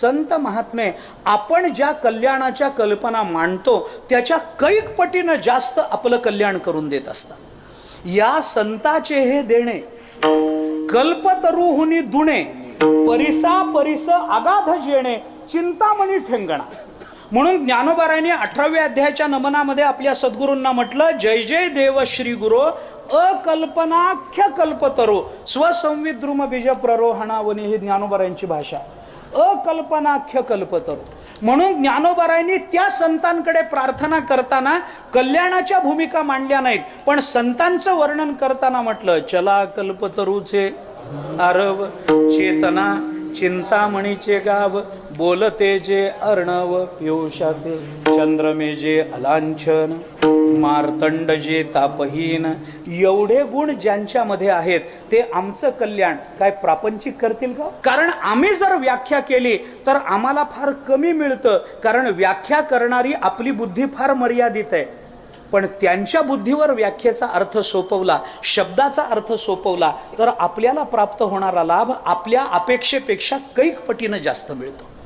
संत महात्मे आपण ज्या कल्याणाच्या कल्पना मांडतो त्याच्या कैक पटीनं जास्त आपलं कल्याण करून देत असतात। या संताचे हे देणे कल्पतरुहुनी दुणे, परिसा परिस अगाध जेणे, चिंतामणी ठेंगणा। म्हणून ज्ञानोबारायांनी 18व्या अध्यायाच्या नमनामध्ये आपल्या सद्गुरूंना म्हटलं, जय जय देव श्री गुरो अकल्पनाख्य कल्पतरो स्वसंविद्रुम बीज प्ररोहणावनी। ही ज्ञानोबारायांची भाषा, अकल्पनाख्य कल्पतरो। म्हणून ज्ञानोबारायांनी त्या संतांकडे प्रार्थना करताना कल्याणाच्या भूमिका मांडल्या नाहीत, पण संतांचं वर्णन करताना म्हटलं, चला कल्पतरूचे आरव, चेतना चिंतामणीचे गाव, बोलते जे अर्णव पियुषाचे, चंद्रमे जे अलांछन, मार्तंड जे तापहीन। एवढे गुण ज्यांच्यामध्ये आहेत ते आमचं कल्याण काय प्रापंचिक करतील का? कारण आम्ही जर व्याख्या केली तर आम्हाला फार कमी मिळतं, कारण व्याख्या करणारी आपली बुद्धी फार मर्यादित आहे। पण त्यांच्या बुद्धीवर व्याख्येचा अर्थ सोपवला, शब्दाचा अर्थ सोपवला तर आपल्याला प्राप्त होणारा लाभ आपल्या अपेक्षेपेक्षा कैक पटीनं जास्त मिळतो।